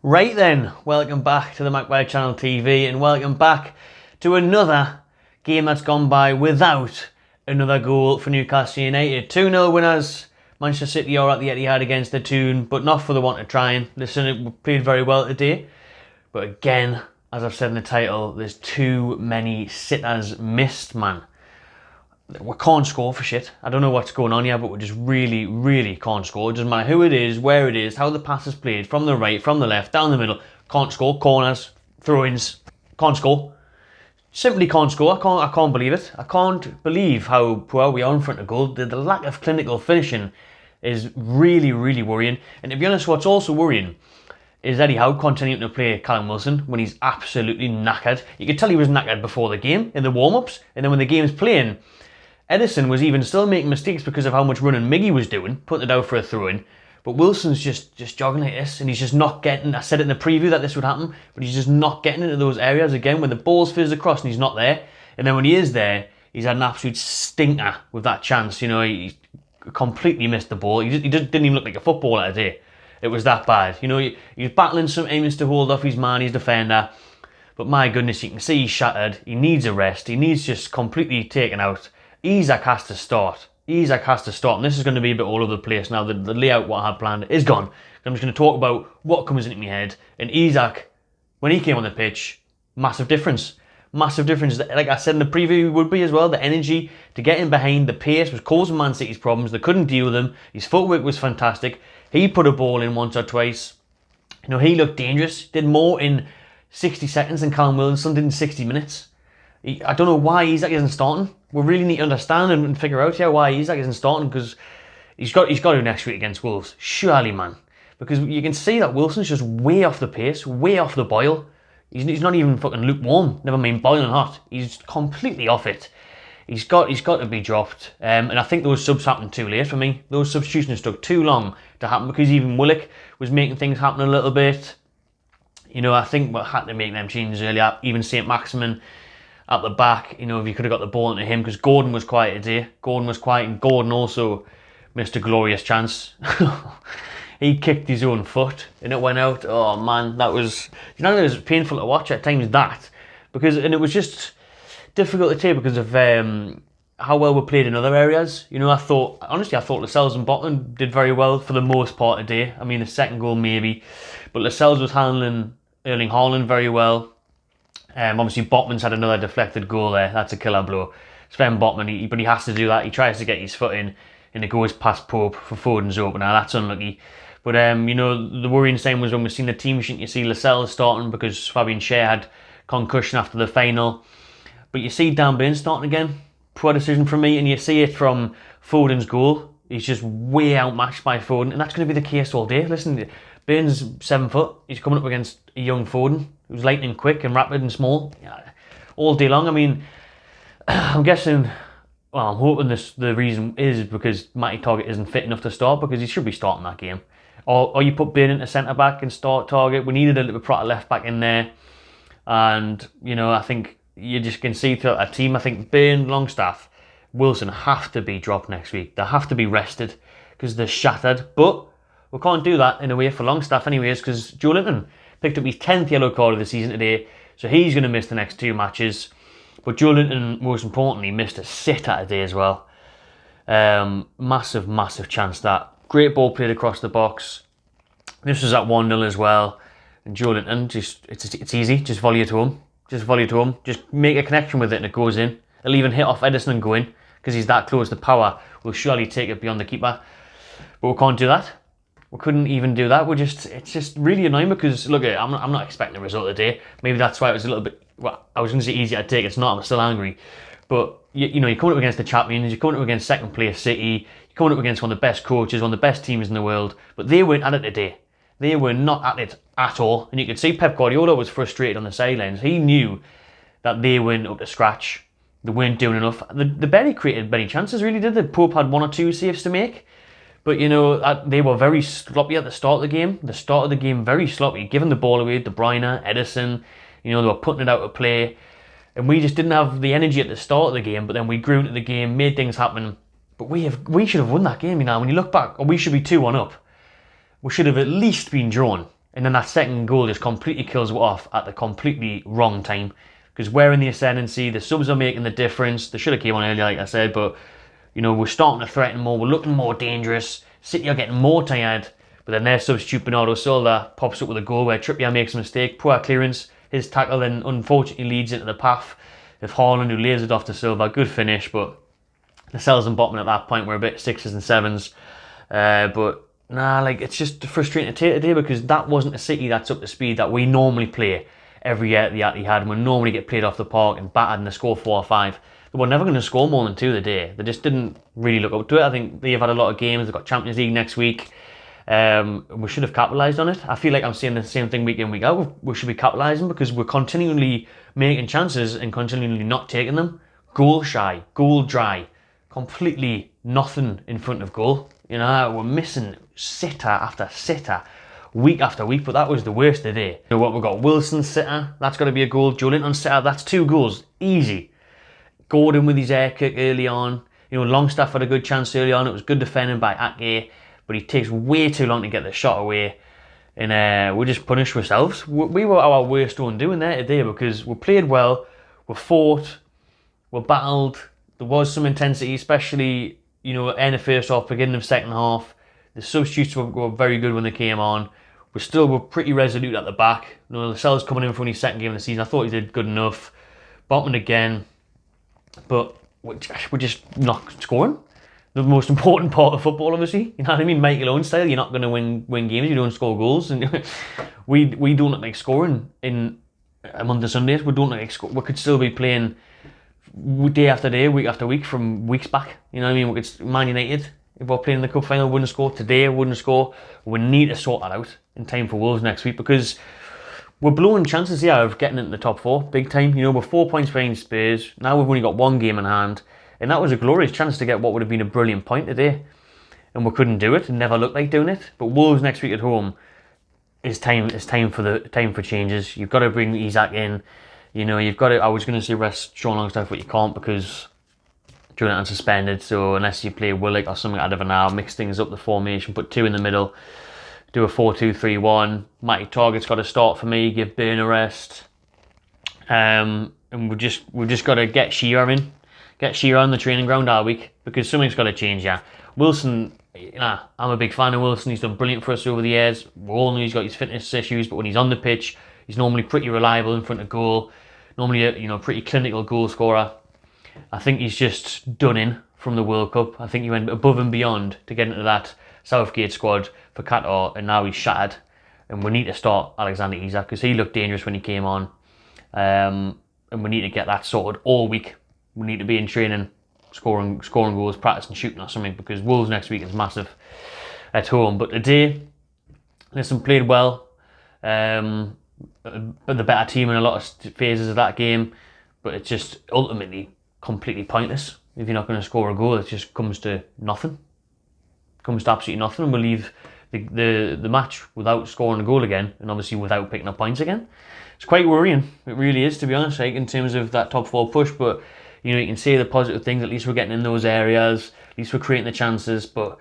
Right then, welcome back to the Magpie Channel TV and welcome back to another game that's gone by without another goal for Newcastle United. 2-0 winners. Manchester City are at the Etihad against the Toon, but not for the want of trying. Listen, it played very well today, but again, as I've said in the title, there's too many sitters missed, man. We can't score for shit. I don't know what's going on here, but we just really can't score. It doesn't matter who it is, where it is, how the pass is played, from the right, from the left, down the middle. Can't score. Corners, throw-ins, can't score. Simply can't score. I can't believe it. I can't believe how poor we are in front of goal. The lack of clinical finishing is really worrying. And to be honest, what's also worrying is Eddie Howe continuing to play Callum Wilson when he's absolutely knackered. You could tell he was knackered before the game, in the warm-ups, and then when the game's playing, Edison was even still making mistakes because of how much running Miggy was doing, putting it out for a throw-in. But Wilson's just jogging like this, and he's just not getting. I said it in the preview that this would happen, but he's just not getting into those areas again when the ball's fizzed across and he's not there. And then when he is there, he's had an absolute stinker with that chance. You know, he completely missed the ball. He didn't even look like a footballer today. It was that bad. You know, he was battling some aims to hold off his man, his defender. But my goodness, you can see he's shattered. He needs a rest. He needs just completely taken out. Isak has to start. Isak has to start. And this is going to be a bit all over the place now. The layout, what I had planned, is gone. I'm just going to talk about what comes into my head. And Isak, when he came on the pitch, massive difference. Massive difference. Like I said in the preview, would be as well. The energy to get in behind, the pace was causing Man City's problems. They couldn't deal with him. His footwork was fantastic. He put a ball in once or twice. You know, he looked dangerous. Did more in 60 seconds than Callum Wilson did in 60 minutes. I don't know why Isak isn't starting. We really need to understand and figure out why Isak isn't starting, because he's got to next week against Wolves. Surely, man. Because you can see that Wilson's just way off the pace, way off the boil. He's not even fucking lukewarm, never mind boiling hot. He's completely off it. He's got to be dropped. And I think those subs happened too late for me. Those substitutions took too long to happen because even Willock was making things happen a little bit. You know, I think we had to make them changes earlier. Even St. Maximin at the back, you know, if you could have got the ball into him, because Gordon was quiet today. Gordon was quiet, and Gordon also missed a glorious chance. He kicked his own foot and it went out. Oh man, that was, you know, it was painful to watch at times, and it was just difficult to take because of how well we played in other areas. You know, honestly I thought Lascelles and Botman did very well for the most part today. I mean, the second goal maybe, but Lascelles was handling Erling Haaland very well. Obviously Botman's had another deflected goal there. That's a killer blow. Sven Botman, but he has to do that. He tries to get his foot in, and it goes past Pope for Foden's opener. That's unlucky. But you know, the worrying sign was when we've seen the team sheet, you see Lascelles starting because Fabian Schär had concussion after the final. But you see Dan Burn starting again. Poor decision from me, and you see it from Foden's goal. He's just way outmatched by Foden, and that's going to be the case all day. Listen, Burns 7 foot. He's coming up against a young Foden who's lightning quick and rapid and small all day long. I mean, I'm guessing, well, I'm hoping the reason is because Matty Target isn't fit enough to start, because he should be starting that game. Or you put Burn into centre back and start Target. We needed a little bit of left back in there, and you know, I think you just can see throughout that team. I think Burn, Longstaff, Wilson have to be dropped next week. They have to be rested because they're shattered. But we can't do that in a way for Longstaff anyways, because Joe Linton picked up his 10th yellow card of the season today, so he's going to miss the next 2 matches. But Joe Linton, most importantly, missed a sitter today as well. Massive chance that. Great ball played across the box. This was at 1-0 as well. And Joe Linton, it's easy, just volley it to him. Just make a connection with it and it goes in. It'll even hit off Edison and go in, because he's that close. The power will surely take it beyond the keeper. But we can't do that. We couldn't even do that. It's just really annoying, because look, I'm not expecting a result today. Maybe that's why it was a little bit, well, I was going to say easier to take. It's not. I'm still angry. But you know, you're coming up against the champions. You're coming up against second place City. You're coming up against one of the best coaches, one of the best teams in the world. But they weren't at it today. They were not at it at all. And you could see Pep Guardiola was frustrated on the sidelines. He knew that they weren't up to scratch. They weren't doing enough. They barely created many chances, really, did they? Pope had 1 or 2 saves to make. But, you know, they were very sloppy at the start of the game. The start of the game, very sloppy. Giving the ball away, De Bruyne, Edison, you know, they were putting it out of play. And we just didn't have the energy at the start of the game. But then we grew into the game, made things happen. But we should have won that game, you know. When you look back, we should be 2-1 up. We should have at least been drawn. And then that second goal just completely kills it off at the completely wrong time. Because we're in the ascendancy, the subs are making the difference. They should have came on earlier, like I said, but you know, we're starting to threaten more, we're looking more dangerous. City are getting more tired, but then their substitute Bernardo Silva pops up with a goal where Trippier makes a mistake, poor clearance. His tackle then unfortunately leads into the path of Haaland, who lays it off to Silva. Good finish, but the cells and bottom at that point were a bit 6s and 7s. But nah, like, it's just frustrating to take today because that wasn't a City that's up to speed that we normally play every year at the Etihad, and we normally get played off the park and battered and they score 4 or 5. They were never going to score more than 2 a day. They just didn't really look up to it. I think they've had a lot of games. They've got Champions League next week. We should have capitalised on it. I feel like I'm saying the same thing week in, week out. We should be capitalising because we're continually making chances and continually not taking them. Goal shy, goal dry, completely nothing in front of goal. You know, we're missing sitter after sitter, week after week, but that was the worst today. You know what, we've got Wilson sitter, that's got to be a goal. Joelinton sitter, that's 2 goals, easy. Gordon with his air kick early on. You know, Longstaff had a good chance early on. It was good defending by Ake, but he takes way too long to get the shot away. And we just punished ourselves. We were our worst undoing there today because we played well, we fought, we battled. There was some intensity, especially, you know, end of first half, beginning of second half. The substitutes were very good when they came on. We were pretty resolute at the back. You know, Lascelles coming in for his second game of the season, I thought he did good enough. Botman again, but we're just not scoring. The most important part of football, obviously. You know what I mean? Make your own style. You're not going to win games. You don't score goals, and we don't like scoring in a Monday Sundays. We don't like score. We could still be playing day after day, week after week from weeks back. You know what I mean? It's Man United. If we're playing the cup final, wouldn't score today. Wouldn't score. We need to sort that out in time for Wolves next week because we're blowing chances here of getting into the top 4 big time. You know, we're 4 points behind Spurs. Now we've only got 1 game in hand. And that was a glorious chance to get what would have been a brilliant point today. And we couldn't do it and never looked like doing it. But Wolves next week at home is time for changes. You've got to bring Isak in. You know, you've got to, I was going to say rest Sean Longstaff, but you can't because Joelinton suspended. So unless you play Willock or something out of an hour, mix things up the formation, put 2 in the middle, do a 4-2-3-1. Matty Target's got to start for me, give Burn a rest. And we've just got to get Shearer in. Get Shearer on the training ground our week because something's got to change, yeah. Wilson, you know, I'm a big fan of Wilson. He's done brilliant for us over the years. We all know he's got his fitness issues, but when he's on the pitch, he's normally pretty reliable in front of goal. Normally a pretty clinical goal scorer. I think he's just done in from the World Cup. I think he went above and beyond to get into that Southgate squad for Qatar, and now he's shattered. And we need to start Alexander Isak because he looked dangerous when he came on. And we need to get that sorted all week. We need to be in training, scoring goals, practicing shooting or something because Wolves next week is massive at home. But today, listen, played well. But the better team in a lot of phases of that game. But it's just ultimately completely pointless. If you're not going to score a goal, it just comes to nothing. Comes to absolutely nothing. And we'll leave the match without scoring a goal again, and obviously without picking up points again. It's quite worrying. It really is, to be honest, like in terms of that top 4 push. But you know, you can say the positive things. At least we're getting in those areas. At least we're creating the chances. But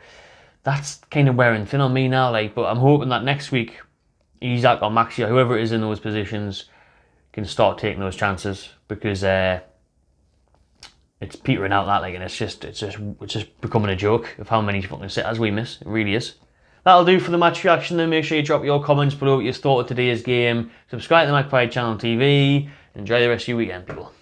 that's kind of wearing thin on me now. Like, but I'm hoping that next week, Isak or Maxi or whoever it is in those positions can start taking those chances because it's petering out that, like, and it's just becoming a joke of how many fucking sitters we miss. It really is. That'll do for the match reaction. Then make sure you drop your comments below what you thought of today's game. Subscribe to the Magpie Channel TV. Enjoy the rest of your weekend, people.